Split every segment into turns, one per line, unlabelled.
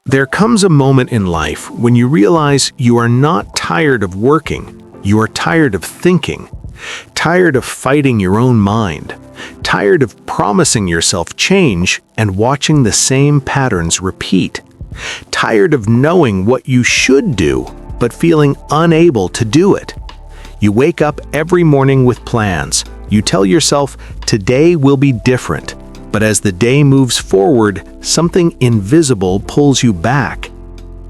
There comes a moment in life when you realize you are not tired of working, you are tired of thinking, tired of fighting your own mind, tired of promising yourself change and watching the same patterns repeat, tired of knowing what you should do but feeling unable to do it. You wake up every morning with plans. You tell yourself, today will be different. But as the day moves forward, something invisible pulls you back.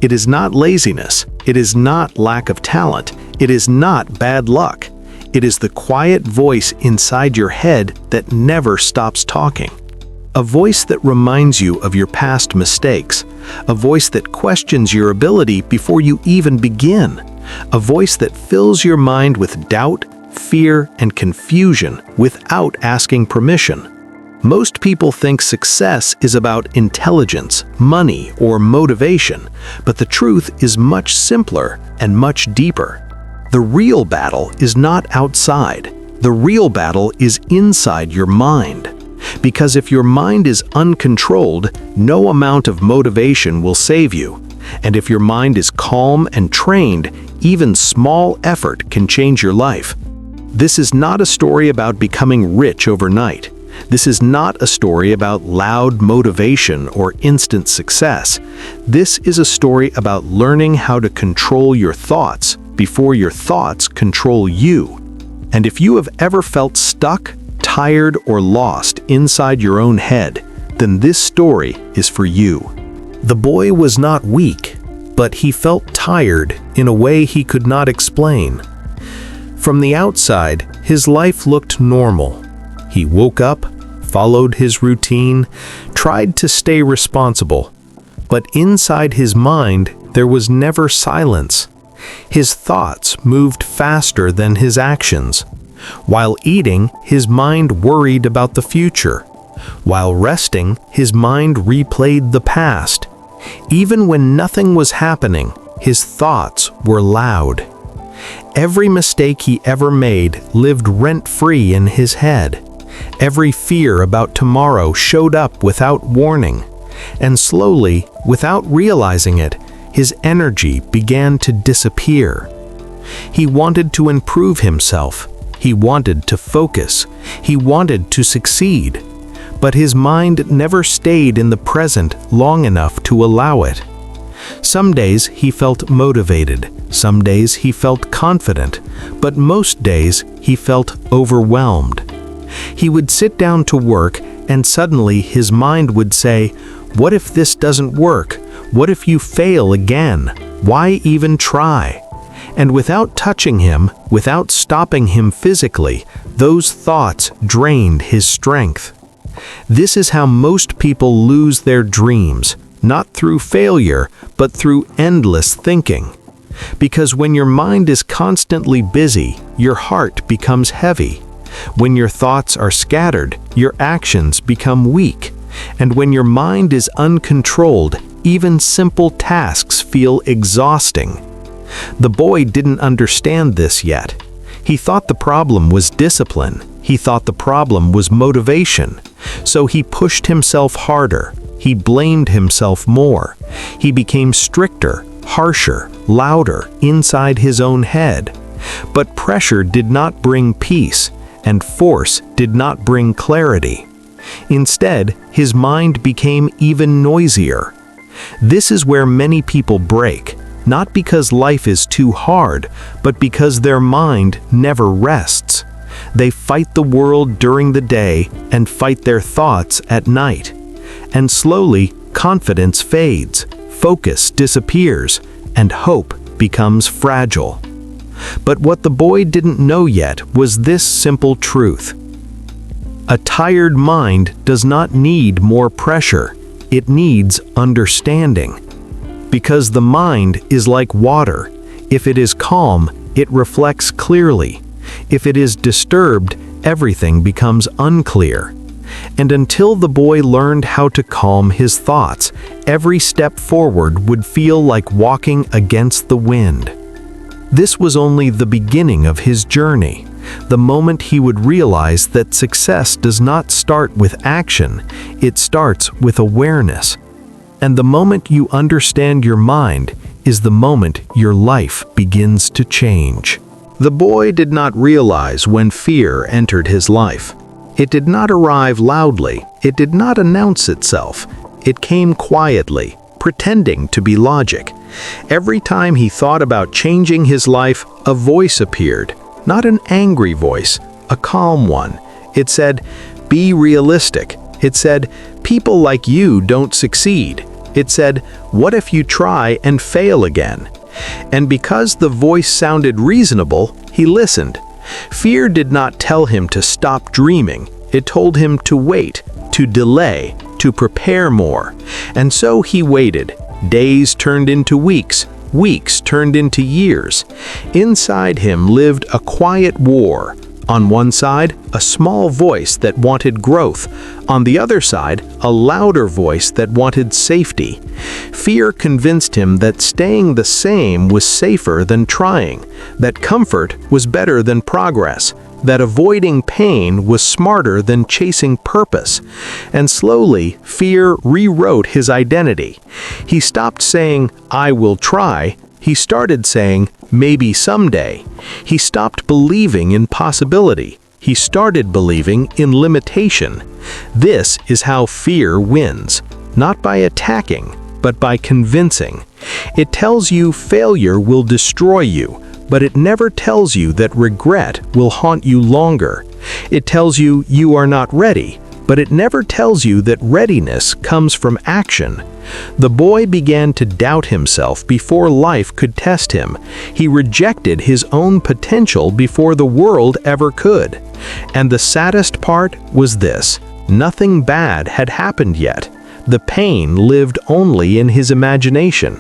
It is not laziness. It is not lack of talent. It is not bad luck. It is the quiet voice inside your head that never stops talking. A voice that reminds you of your past mistakes. A voice that questions your ability before you even begin. A voice that fills your mind with doubt, fear, and confusion without asking permission. Most people think success is about intelligence, money, or motivation, but the truth is much simpler and much deeper. The real battle is not outside. The real battle is inside your mind. Because if your mind is uncontrolled, no amount of motivation will save you. And if your mind is calm and trained, even small effort can change your life. This is not a story about becoming rich overnight. This is not a story about loud motivation or instant success. This is a story about learning how to control your thoughts before your thoughts control you. And if you have ever felt stuck, tired, or lost inside your own head, then this story is for you. The boy was not weak, but he felt tired in a way he could not explain. From the outside, his life looked normal. He woke up, followed his routine, tried to stay responsible. But inside his mind, there was never silence. His thoughts moved faster than his actions. While eating, his mind worried about the future. While resting, his mind replayed the past. Even when nothing was happening, his thoughts were loud. Every mistake he ever made lived rent-free in his head. Every fear about tomorrow showed up without warning. And slowly, without realizing it, his energy began to disappear. He wanted to improve himself. He wanted to focus. He wanted to succeed. But his mind never stayed in the present long enough to allow it. Some days he felt motivated. Some days he felt confident. But most days he felt overwhelmed. He would sit down to work and suddenly his mind would say, "What if this doesn't work? What if you fail again? Why even try?" And without touching him, without stopping him physically, those thoughts drained his strength. This is how most people lose their dreams, not through failure, but through endless thinking. Because when your mind is constantly busy, your heart becomes heavy. When your thoughts are scattered, your actions become weak. And when your mind is uncontrolled, even simple tasks feel exhausting. The boy didn't understand this yet. He thought the problem was discipline. He thought the problem was motivation. So he pushed himself harder. He blamed himself more. He became stricter, harsher, louder inside his own head. But pressure did not bring peace, and force did not bring clarity. Instead, his mind became even noisier. This is where many people break, not because life is too hard, but because their mind never rests. They fight the world during the day and fight their thoughts at night. And slowly, confidence fades, focus disappears, and hope becomes fragile. But what the boy didn't know yet was this simple truth. A tired mind does not need more pressure. It needs understanding. Because the mind is like water. If it is calm, it reflects clearly. If it is disturbed, everything becomes unclear. And until the boy learned how to calm his thoughts, every step forward would feel like walking against the wind. This was only the beginning of his journey, the moment he would realize that success does not start with action, it starts with awareness. And the moment you understand your mind is the moment your life begins to change. The boy did not realize when fear entered his life. It did not arrive loudly. It did not announce itself. It came quietly, pretending to be logic. Every time he thought about changing his life, a voice appeared. Not an angry voice, a calm one. It said, "Be realistic." It said, "People like you don't succeed." It said, "What if you try and fail again?" And because the voice sounded reasonable, he listened. Fear did not tell him to stop dreaming. It told him to wait, to delay, to prepare more. And so he waited. Days turned into weeks. Weeks turned into years. Inside him lived a quiet war. On one side, a small voice that wanted growth. On the other side, a louder voice that wanted safety. Fear convinced him that staying the same was safer than trying, that comfort was better than progress, that avoiding pain was smarter than chasing purpose. And slowly, fear rewrote his identity. He stopped saying, "I will try." He started saying, "Maybe someday." He stopped believing in possibility. He started believing in limitation. This is how fear wins, not by attacking, but by convincing. It tells you failure will destroy you, but it never tells you that regret will haunt you longer. It tells you you are not ready, but it never tells you that readiness comes from action. The boy began to doubt himself before life could test him. He rejected his own potential before the world ever could. And the saddest part was this: nothing bad had happened yet. The pain lived only in his imagination.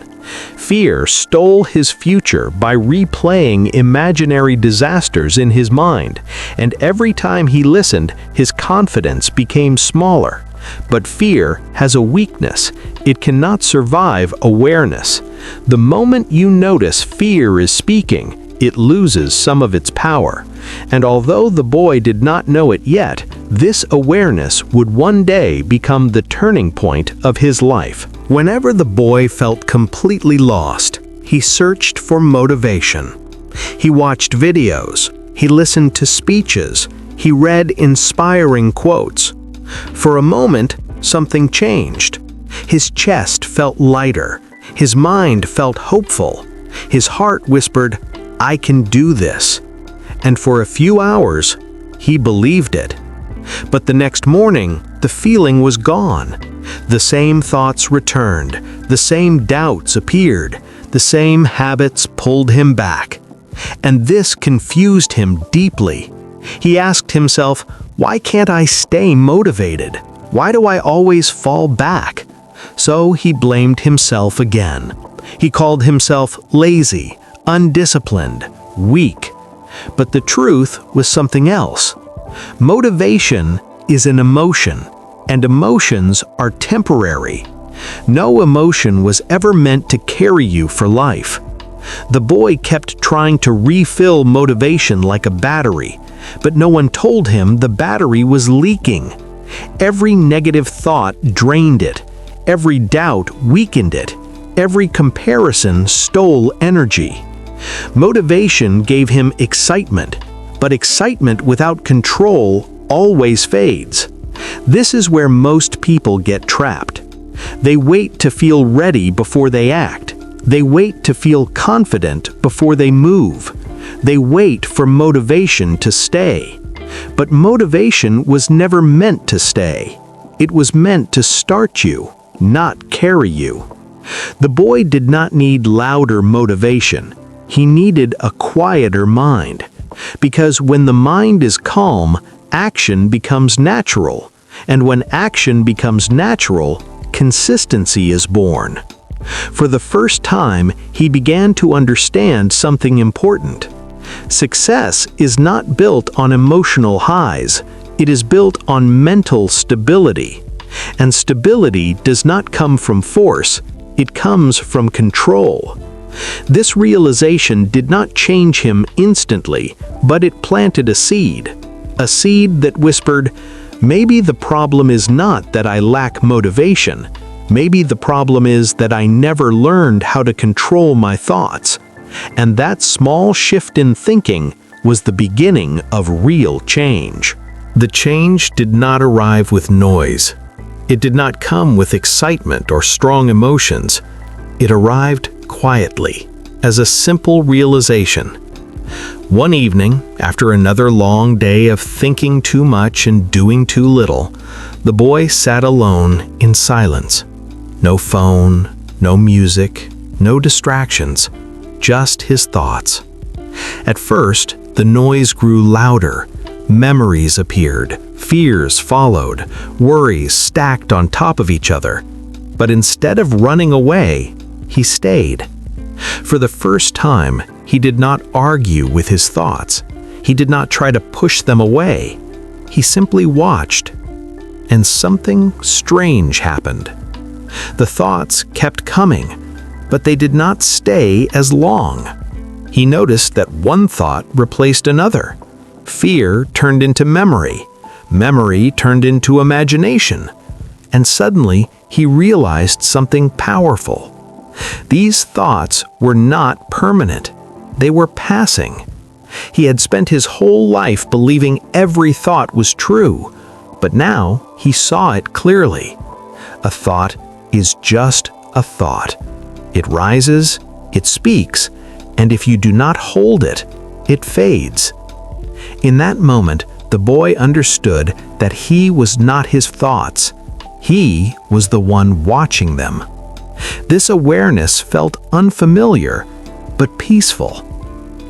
Fear stole his future by replaying imaginary disasters in his mind, and every time he listened, his confidence became smaller. But fear has a weakness. It cannot survive awareness. The moment you notice fear is speaking, it loses some of its power. And although the boy did not know it yet, this awareness would one day become the turning point of his life. Whenever the boy felt completely lost, he searched for motivation. He watched videos. He listened to speeches. He read inspiring quotes. For a moment, something changed. His chest felt lighter. His mind felt hopeful. His heart whispered, "I can do this." And for a few hours, he believed it. But the next morning, the feeling was gone. The same thoughts returned. The same doubts appeared. The same habits pulled him back. And this confused him deeply. He asked himself, "Why can't I stay motivated? Why do I always fall back?" So he blamed himself again. He called himself lazy, undisciplined, weak. But the truth was something else. Motivation is an emotion, and emotions are temporary. No emotion was ever meant to carry you for life. The boy kept trying to refill motivation like a battery, but no one told him the battery was leaking. Every negative thought drained it. Every doubt weakened it. Every comparison stole energy. Motivation gave him excitement, but excitement without control always fades. This is where most people get trapped. They wait to feel ready before they act. They wait to feel confident before they move. They wait for motivation to stay. But motivation was never meant to stay. It was meant to start you, not carry you. The boy did not need louder motivation. He needed a quieter mind. Because when the mind is calm, action becomes natural. And when action becomes natural, consistency is born. For the first time, he began to understand something important. Success is not built on emotional highs. It is built on mental stability. And stability does not come from force. It comes from control. This realization did not change him instantly, but it planted a seed that whispered, "Maybe the problem is not that I lack motivation. Maybe the problem is that I never learned how to control my thoughts. And that small shift in thinking was the beginning of real change. The change did not arrive with noise. It did not come with excitement or strong emotions. It arrived quietly, as a simple realization. One evening, after another long day of thinking too much and doing too little, the boy sat alone in silence. No phone, no music, no distractions, just his thoughts. At first, the noise grew louder. Memories appeared, fears followed, worries stacked on top of each other. But instead of running away, he stayed. For the first time, he did not argue with his thoughts. He did not try to push them away. He simply watched. And something strange happened. The thoughts kept coming, but they did not stay as long. He noticed that one thought replaced another. Fear turned into memory. Memory turned into imagination. And suddenly, he realized something powerful. These thoughts were not permanent. They were passing. He had spent his whole life believing every thought was true, but now he saw it clearly. A thought is just a thought. It rises, it speaks, and if you do not hold it, it fades. In that moment, the boy understood that he was not his thoughts. He was the one watching them. This awareness felt unfamiliar, but peaceful.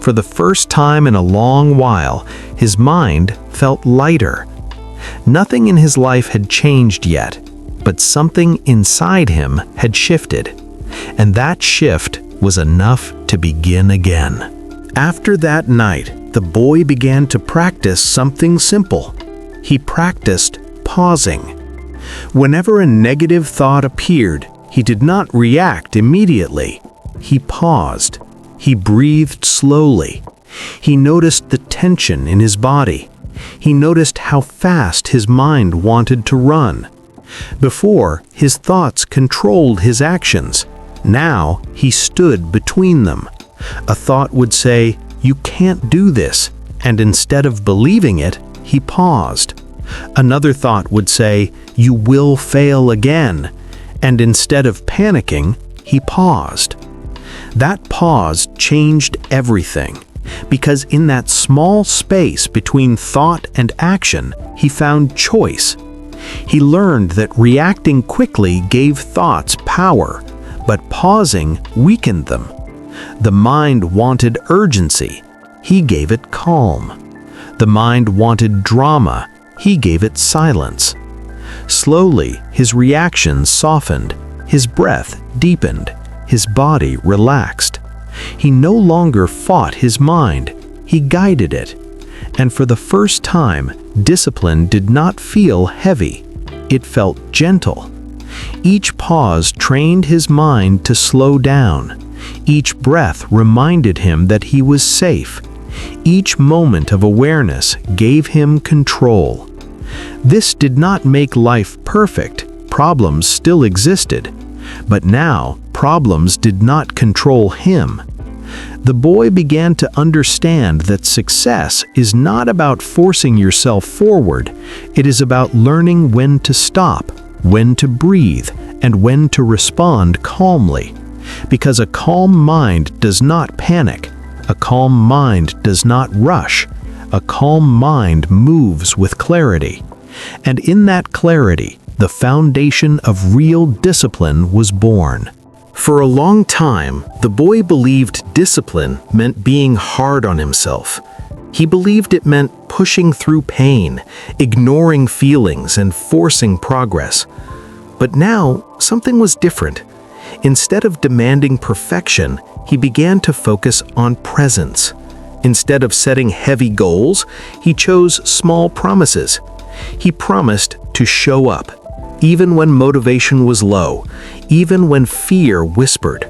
For the first time in a long while, his mind felt lighter. Nothing in his life had changed yet, but something inside him had shifted. And that shift was enough to begin again. After that night, the boy began to practice something simple. He practiced pausing. Whenever a negative thought appeared, he did not react immediately. He paused. He breathed slowly. He noticed the tension in his body. He noticed how fast his mind wanted to run. Before, his thoughts controlled his actions. Now, he stood between them. A thought would say, "You can't do this," and instead of believing it, he paused. Another thought would say, "You will fail again," and instead of panicking, he paused. That pause changed everything, because in that small space between thought and action, he found choice. He learned that reacting quickly gave thoughts power, but pausing weakened them. The mind wanted urgency. He gave it calm. The mind wanted drama. He gave it silence. Slowly, his reactions softened. His breath deepened. His body relaxed. He no longer fought his mind. He guided it. And for the first time, discipline did not feel heavy. It felt gentle. Each pause trained his mind to slow down. Each breath reminded him that he was safe. Each moment of awareness gave him control. This did not make life perfect. Problems still existed. But now, problems did not control him. The boy began to understand that success is not about forcing yourself forward. It is about learning when to stop, when to breathe, and when to respond calmly. Because a calm mind does not panic. A calm mind does not rush. A calm mind moves with clarity. And in that clarity, the foundation of real discipline was born. For a long time, the boy believed discipline meant being hard on himself. He believed it meant pushing through pain, ignoring feelings, and forcing progress. But now, something was different. Instead of demanding perfection, he began to focus on presence. Instead of setting heavy goals, he chose small promises. He promised to show up, even when motivation was low, even when fear whispered.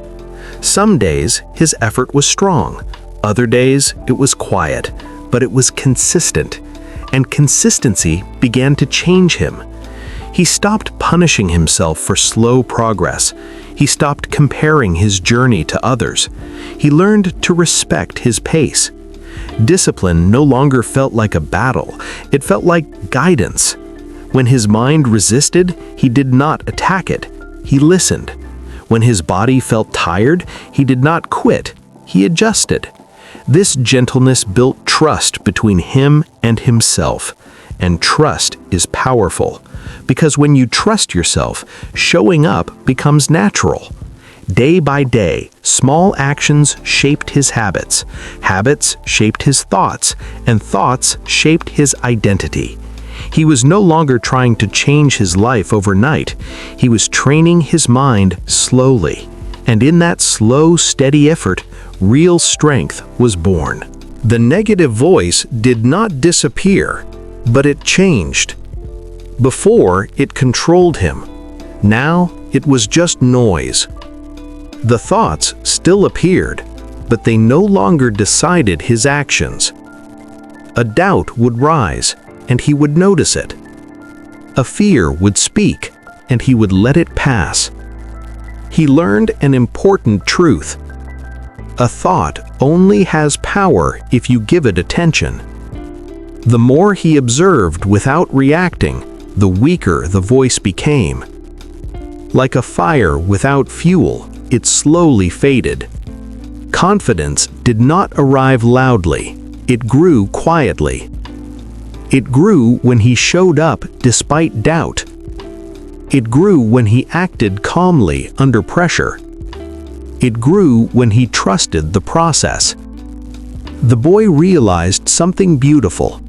Some days, his effort was strong. Other days, it was quiet, but it was consistent. And consistency began to change him. He stopped punishing himself for slow progress. He stopped comparing his journey to others. He learned to respect his pace. Discipline no longer felt like a battle. It felt like guidance. When his mind resisted, he did not attack it. He listened. When his body felt tired, he did not quit. He adjusted. This gentleness built trust between him and himself. And trust is powerful, because when you trust yourself, showing up becomes natural. Day by day, small actions shaped his habits. Habits shaped his thoughts, and thoughts shaped his identity. He was no longer trying to change his life overnight. He was training his mind slowly. And in that slow, steady effort, real strength was born. The negative voice did not disappear, but it changed. Before, it controlled him. Now, it was just noise. The thoughts still appeared, but they no longer decided his actions. A doubt would rise, and he would notice it. A fear would speak, and he would let it pass. He learned an important truth. A thought only has power if you give it attention. The more he observed without reacting, the weaker the voice became. Like a fire without fuel, it slowly faded. Confidence did not arrive loudly. It grew quietly. It grew when he showed up despite doubt. It grew when he acted calmly under pressure. It grew when he trusted the process. The boy realized something beautiful.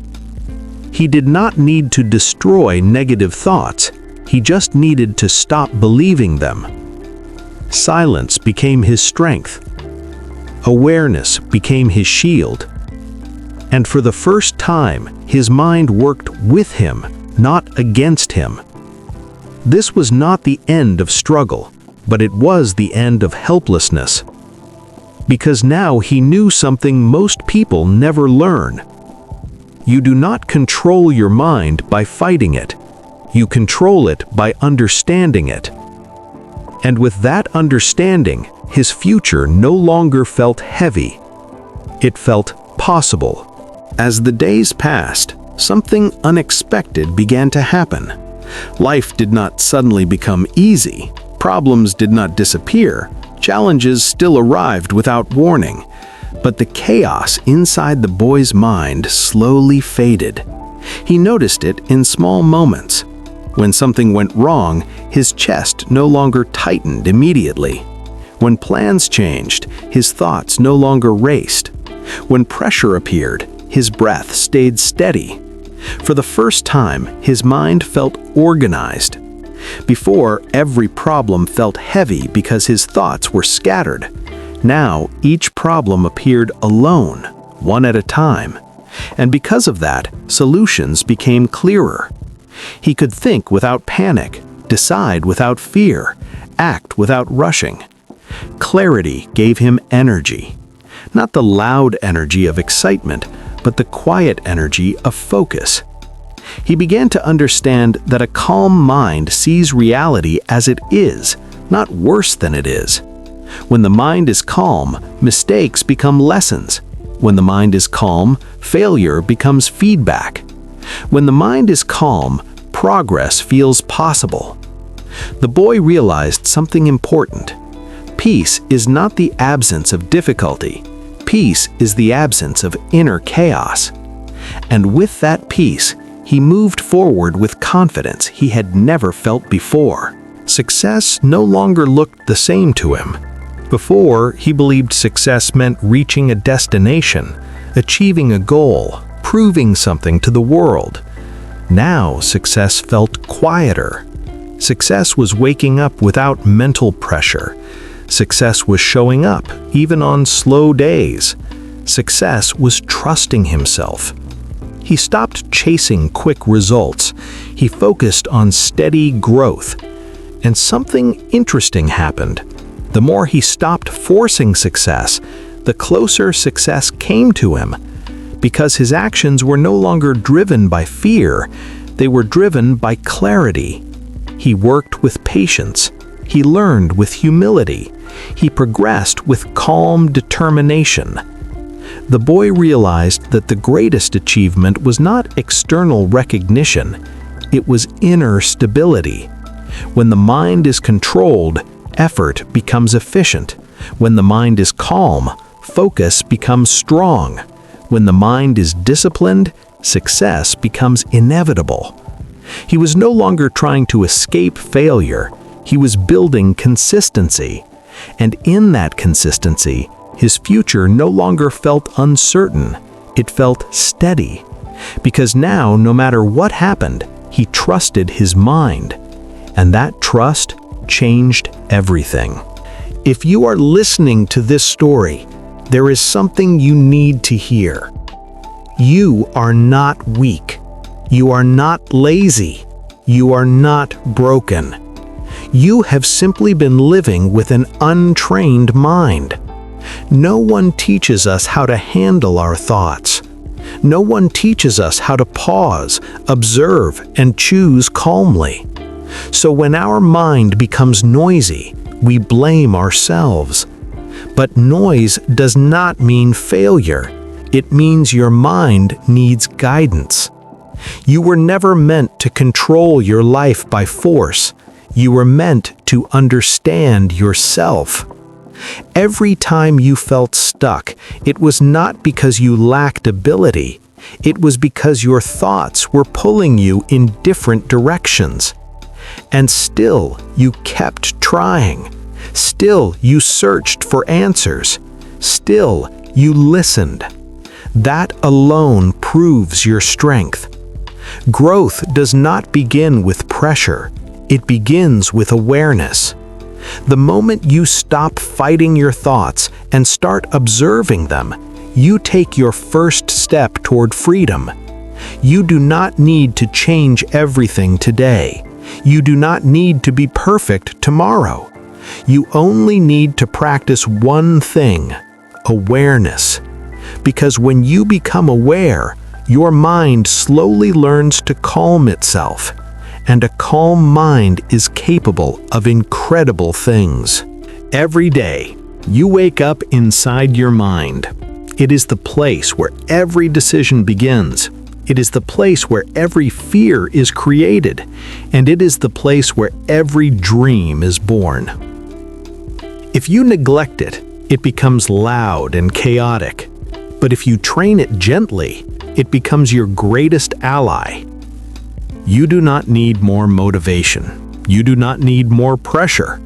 He did not need to destroy negative thoughts. He just needed to stop believing them. Silence became his strength. Awareness became his shield. And for the first time, his mind worked with him, not against him. This was not the end of struggle, but it was the end of helplessness. Because now he knew something most people never learn. You do not control your mind by fighting it. You control it by understanding it. And with that understanding, his future no longer felt heavy. It felt possible. As the days passed, something unexpected began to happen. Life did not suddenly become easy. Problems did not disappear. Challenges still arrived without warning. But the chaos inside the boy's mind slowly faded. He noticed it in small moments. When something went wrong, his chest no longer tightened immediately. When plans changed, his thoughts no longer raced. When pressure appeared, his breath stayed steady. For the first time, his mind felt organized. Before, every problem felt heavy because his thoughts were scattered. Now, each problem appeared alone, one at a time. And because of that, solutions became clearer. He could think without panic, decide without fear, act without rushing. Clarity gave him energy. Not the loud energy of excitement, but the quiet energy of focus. He began to understand that a calm mind sees reality as it is, not worse than it is. When the mind is calm, mistakes become lessons. When the mind is calm, failure becomes feedback. When the mind is calm, progress feels possible. The boy realized something important. Peace is not the absence of difficulty. Peace is the absence of inner chaos. And with that peace, he moved forward with confidence he had never felt before. Success no longer looked the same to him. Before, he believed success meant reaching a destination, achieving a goal, proving something to the world. Now, success felt quieter. Success was waking up without mental pressure. Success was showing up, even on slow days. Success was trusting himself. He stopped chasing quick results. He focused on steady growth. And something interesting happened. The more he stopped forcing success, the closer success came to him. Because his actions were no longer driven by fear, they were driven by clarity. He worked with patience. He learned with humility. He progressed with calm determination. The boy realized that the greatest achievement was not external recognition, it was inner stability. When the mind is controlled, effort becomes efficient. When the mind is calm, focus becomes strong. When the mind is disciplined, success becomes inevitable. He was no longer trying to escape failure. He was building consistency. And in that consistency, his future no longer felt uncertain. It felt steady. Because now, no matter what happened, he trusted his mind. And that trust changed everything. If you are listening to this story, there is something you need to hear. You are not weak. You are not lazy. You are not broken. You have simply been living with an untrained mind. No one teaches us how to handle our thoughts. No one teaches us how to pause, observe, and choose calmly. So when our mind becomes noisy, we blame ourselves. But noise does not mean failure. It means your mind needs guidance. You were never meant to control your life by force. You were meant to understand yourself. Every time you felt stuck, it was not because you lacked ability. It was because your thoughts were pulling you in different directions. And still, you kept trying. Still, you searched for answers. Still, you listened. That alone proves your strength. Growth does not begin with pressure. It begins with awareness. The moment you stop fighting your thoughts and start observing them, you take your first step toward freedom. You do not need to change everything today. You do not need to be perfect tomorrow. You only need to practice one thing: awareness. Because when you become aware, your mind slowly learns to calm itself. And a calm mind is capable of incredible things. Every day, you wake up inside your mind. It is the place where every decision begins. It is the place where every fear is created. And it is the place where every dream is born. If you neglect it, it becomes loud and chaotic. But if you train it gently, it becomes your greatest ally. You do not need more motivation. You do not need more pressure.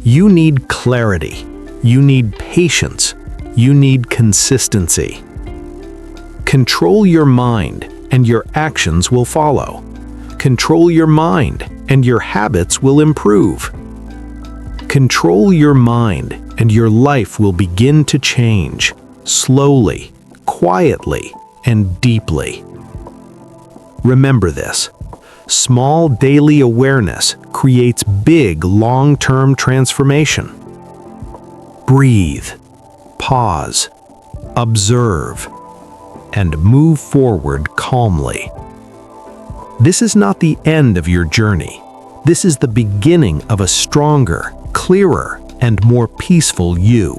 You need clarity. You need patience. You need consistency. Control your mind, and your actions will follow. Control your mind, and your habits will improve. Control your mind, and your life will begin to change, slowly, quietly, and deeply. Remember this. Small daily awareness creates big long-term transformation. Breathe, pause, observe, and move forward calmly. This is not the end of your journey. This is the beginning of a stronger, clearer, and more peaceful you.